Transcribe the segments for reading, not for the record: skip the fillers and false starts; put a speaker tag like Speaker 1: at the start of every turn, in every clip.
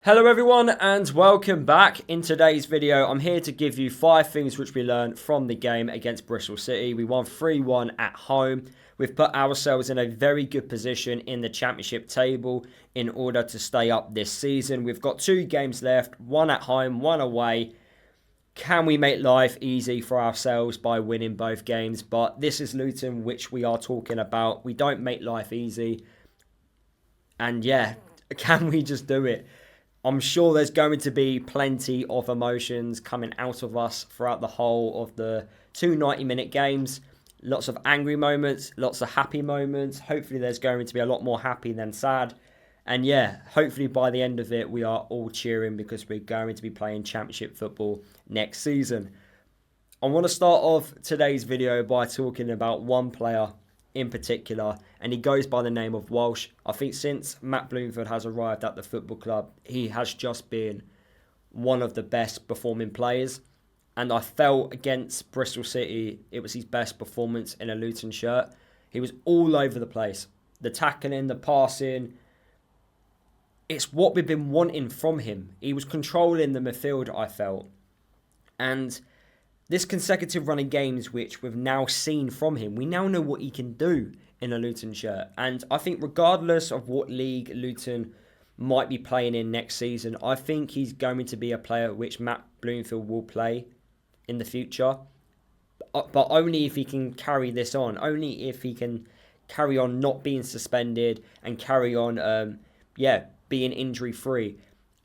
Speaker 1: Hello everyone and welcome back. In today's video, I'm here to give you 5 things which we learned from the game against Bristol City. We won 3-1 at home. We've put ourselves in a very good position in the championship table in order to stay up this season. We've got 2 games left, 1 at home, 1 away. Can we make life easy for ourselves by winning both games? But this is Luton, which we are talking about. We don't make life easy. And yeah, can we just do it? I'm sure there's going to be plenty of emotions coming out of us throughout the whole of the 2 90-minute games. Lots of angry moments, lots of happy moments. Hopefully there's going to be a lot more happy than sad. And yeah, hopefully by the end of it, we are all cheering because we're going to be playing championship football next season. I want to start off today's video by talking about one player in particular, and he goes by the name of Walsh. I think since Matt Bloomfield has arrived at the football club, he has just been one of the best performing players, and I felt against Bristol City it was his best performance in a Luton shirt. He was all over the place, the tackling, the passing. It's what we've been wanting from him. He was controlling the midfield, I felt, and this consecutive run of games which we've now seen from him, we now know what he can do in a Luton shirt. And I think regardless of what league Luton might be playing in next season, I think he's going to be a player which Matt Bloomfield will play in the future. But only if he can carry this on. Only if he can carry on not being suspended and carry on, being injury-free.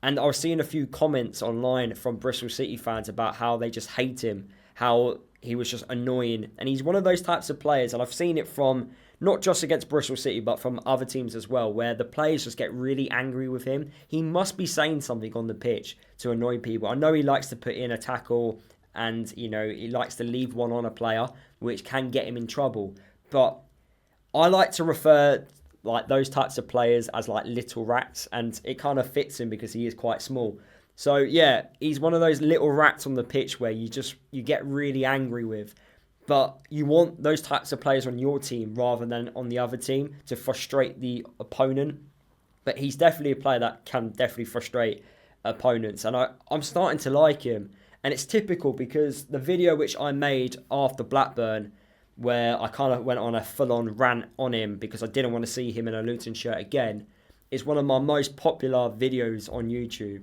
Speaker 1: And I was seeing a few comments online from Bristol City fans about how they just hate him, how he was just annoying. And he's one of those types of players, and I've seen it from not just against Bristol City, but from other teams as well, where the players just get really angry with him. He must be saying something on the pitch to annoy people. I know he likes to put in a tackle and, he likes to leave one on a player, which can get him in trouble. But I like to refer like those types of players as like little rats, and it kind of fits him because he is quite small. So yeah, he's one of those little rats on the pitch where you get really angry with. But you want those types of players on your team rather than on the other team to frustrate the opponent. But he's definitely a player that can definitely frustrate opponents, and I'm starting to like him. And it's typical because the video which I made after Blackburn, where I kind of went on a full-on rant on him because I didn't want to see him in a Luton shirt again, is one of my most popular videos on YouTube.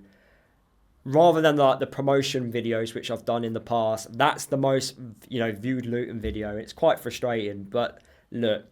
Speaker 1: Rather than like the promotion videos which I've done in the past, that's the most viewed Luton video. It's quite frustrating, but look,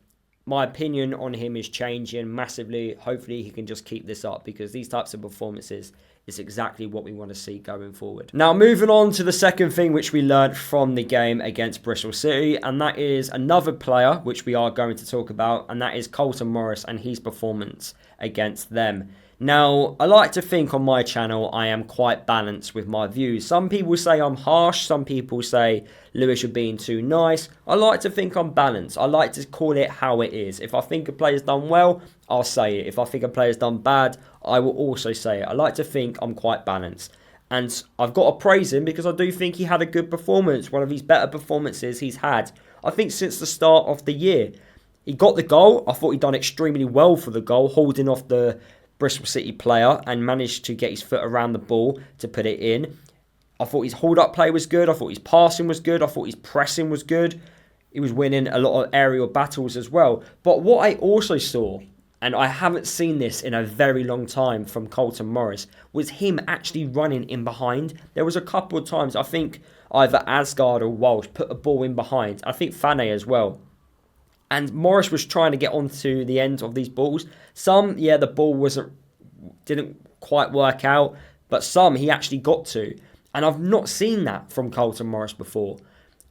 Speaker 1: my opinion on him is changing massively. Hopefully he can just keep this up because these types of performances is exactly what we want to see going forward. Now, moving on to the second thing which we learned from the game against Bristol City, and that is another player which we are going to talk about, and that is Colton Morris and his performance against them. Now, I like to think on my channel I am quite balanced with my views. Some people say I'm harsh, some people say Lewis, you're being too nice. I like to think I'm balanced. I like to call it how it is. If I think a player's done well, I'll say it. If I think a player's done bad, I will also say it. I like to think I'm quite balanced. And I've got to praise him because I do think he had a good performance. One of his better performances he's had, I think, since the start of the year. He got the goal. I thought he'd done extremely well for the goal, holding off the Bristol City player and managed to get his foot around the ball to put it in. I thought his hold-up play was good. I thought his passing was good. I thought his pressing was good. He was winning a lot of aerial battles as well. But what I also saw, and I haven't seen this in a very long time from Colton Morris, was him actually running in behind. There was a couple of times, I think either Asgard or Walsh put a ball in behind. I think Fane as well. And Morris was trying to get onto the end of these balls. Some, the ball didn't quite work out, but some he actually got to. And I've not seen that from Colton Morris before.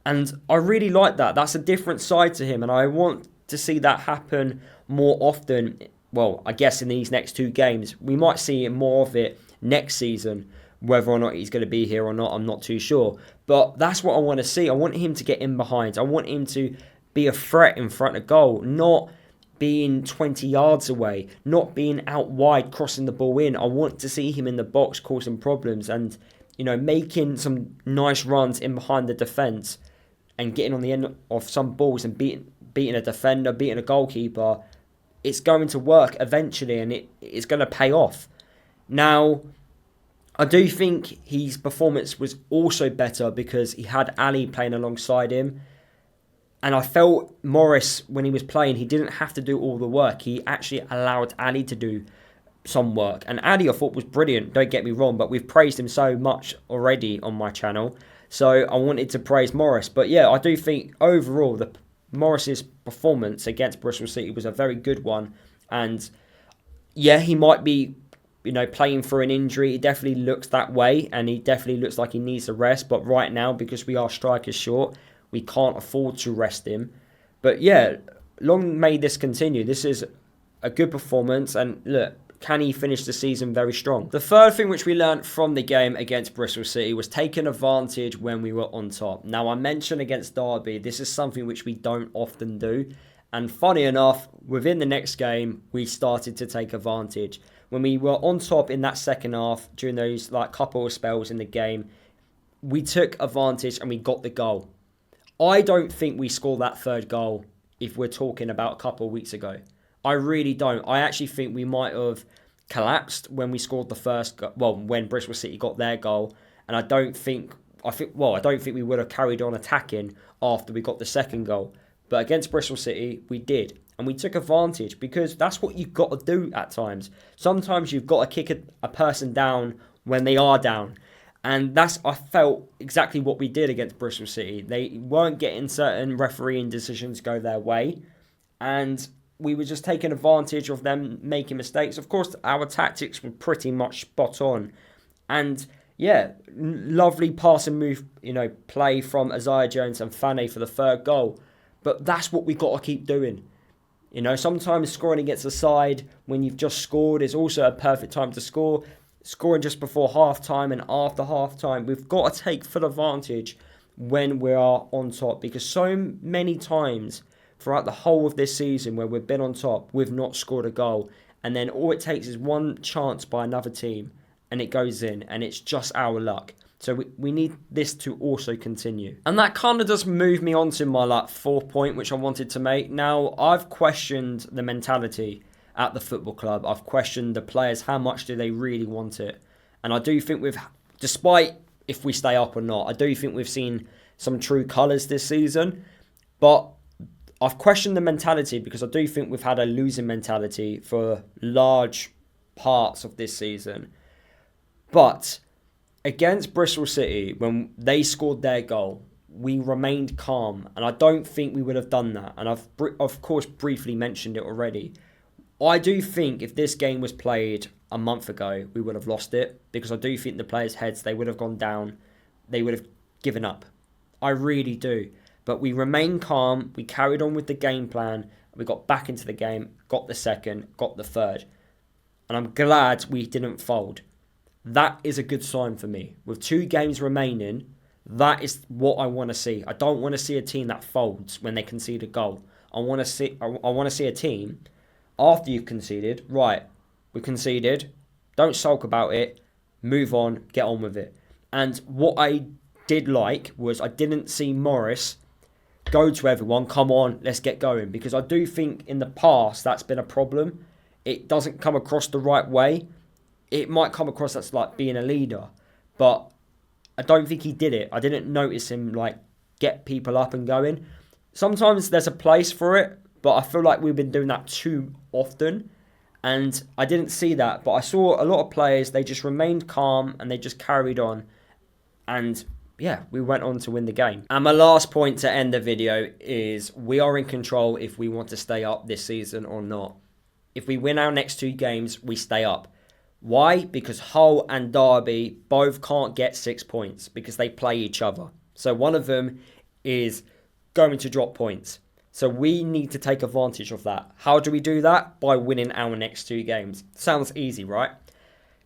Speaker 1: And I really like that. That's a different side to him, and I want to see that happen more often. Well, I guess in these next 2 games. We might see more of it next season. Whether or not he's going to be here or not, I'm not too sure. But that's what I want to see. I want him to get in behind. I want him to be a threat in front of goal, not being 20 yards away, not being out wide, crossing the ball in. I want to see him in the box causing problems and, making some nice runs in behind the defence and getting on the end of some balls and beating a defender, beating a goalkeeper. It's going to work eventually and it's going to pay off. Now, I do think his performance was also better because he had Ali playing alongside him. And I felt Morris, when he was playing, he didn't have to do all the work. He actually allowed Ali to do some work. And Ali, I thought, was brilliant, don't get me wrong, but we've praised him so much already on my channel. So I wanted to praise Morris. But yeah, I do think overall, Morris's performance against Bristol City was a very good one. And yeah, he might be, playing for an injury. It definitely looks that way. And he definitely looks like he needs a rest. But right now, because we are strikers short, we can't afford to rest him. But yeah, long may this continue. This is a good performance. And look, can he finish the season very strong? The third thing which we learnt from the game against Bristol City was taking advantage when we were on top. Now, I mentioned against Derby, this is something which we don't often do. And funny enough, within the next game, we started to take advantage. When we were on top in that second half, during those couple of spells in the game, we took advantage and we got the goal. I don't think we scored that third goal if we're talking about a couple of weeks ago. I really don't. I actually think we might have collapsed when we scored the first goal. Well, when Bristol City got their goal. And I don't think we would have carried on attacking after we got the second goal. But against Bristol City, we did. And we took advantage because that's what you've got to do at times. Sometimes you've got to kick a person down when they are down. And I felt exactly what we did against Bristol City. They weren't getting certain refereeing decisions go their way. And we were just taking advantage of them making mistakes. Of course, our tactics were pretty much spot on. And yeah, lovely passing move, play from Isaiah Jones and Fane for the third goal. But that's what we've got to keep doing. Sometimes scoring against a side when you've just scored is also a perfect time to score. Scoring just before half-time and after half-time, we've got to take full advantage when we are on top. Because so many times throughout the whole of this season where we've been on top, we've not scored a goal. And then all it takes is one chance by another team and it goes in. And it's just our luck. So we need this to also continue. And that kind of does move me on to my fourth point, which I wanted to make. Now, I've questioned the mentality at the football club. I've questioned the players, how much do they really want it? And I do think despite if we stay up or not, I do think we've seen some true colours this season. But I've questioned the mentality because I do think we've had a losing mentality for large parts of this season. But against Bristol City, when they scored their goal, we remained calm. And I don't think we would have done that. And I've, of course, briefly mentioned it already. I do think if this game was played a month ago, we would have lost it. Because I do think the players' heads, they would have gone down. They would have given up. I really do. But we remained calm. We carried on with the game plan. We got back into the game, got the second, got the third. And I'm glad we didn't fold. That is a good sign for me. With 2 games remaining, that is what I want to see. I don't want to see a team that folds when they concede a goal. I want to see a team, after you've conceded, right, we conceded, don't sulk about it, move on, get on with it. And what I did like was I didn't see Morris go to everyone, come on, let's get going. Because I do think in the past that's been a problem. It doesn't come across the right way. It might come across as being a leader, but I don't think he did it. I didn't notice him get people up and going. Sometimes there's a place for it, but I feel like we've been doing that too often, and I didn't see that. But I saw a lot of players, they just remained calm and they just carried on, and yeah, we went on to win the game. And my last point to end the video is we are in control if we want to stay up this season or not. If we win our next 2 games, we stay up. Why? Because Hull and Derby both can't get 6 points because they play each other. So one of them is going to drop points. So we need to take advantage of that. How do we do that? By winning our next 2 games. Sounds easy, right?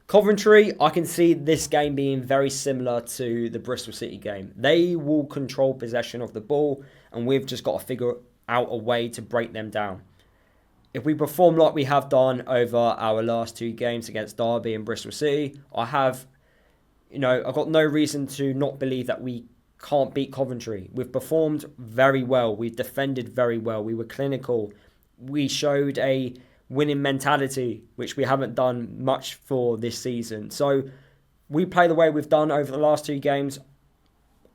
Speaker 1: Coventry, I can see this game being very similar to the Bristol City game. They will control possession of the ball and we've just got to figure out a way to break them down. If we perform like we have done over our last 2 games against Derby and Bristol City, I've got no reason to not believe that we can't beat Coventry. We've performed very well. We've defended very well. We were clinical. We showed a winning mentality, which we haven't done much for this season. So we play the way we've done over the last 2 games,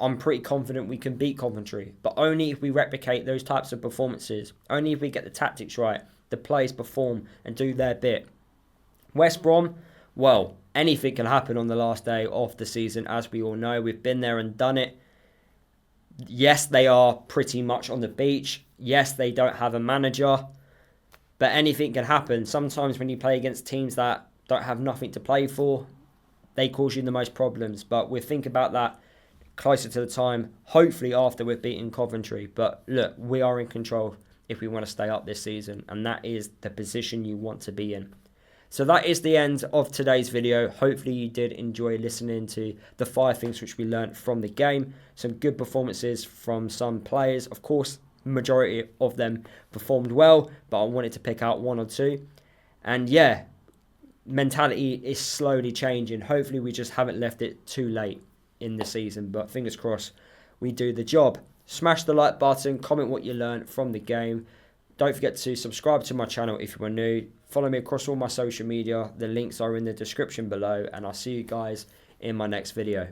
Speaker 1: I'm pretty confident we can beat Coventry. But only if we replicate those types of performances. Only if we get the tactics right, the players perform and do their bit. West Brom, well, anything can happen on the last day of the season, as we all know. We've been there and done it. Yes, they are pretty much on the beach. Yes, they don't have a manager. But anything can happen. Sometimes when you play against teams that don't have nothing to play for, they cause you the most problems. But we'll think about that closer to the time, hopefully after we've beaten Coventry. But look, we are in control if we want to stay up this season. And that is the position you want to be in. So that is the end of today's video. Hopefully you did enjoy listening to the 5 things which we learned from the game. Some good performances from some players. Of course, majority of them performed well, but I wanted to pick out 1 or 2. And yeah, mentality is slowly changing. Hopefully we just haven't left it too late in the season, but fingers crossed we do the job. Smash the like button, comment what you learned from the game. Don't forget to subscribe to my channel if you are new. Follow me across all my social media. The links are in the description below, and I'll see you guys in my next video.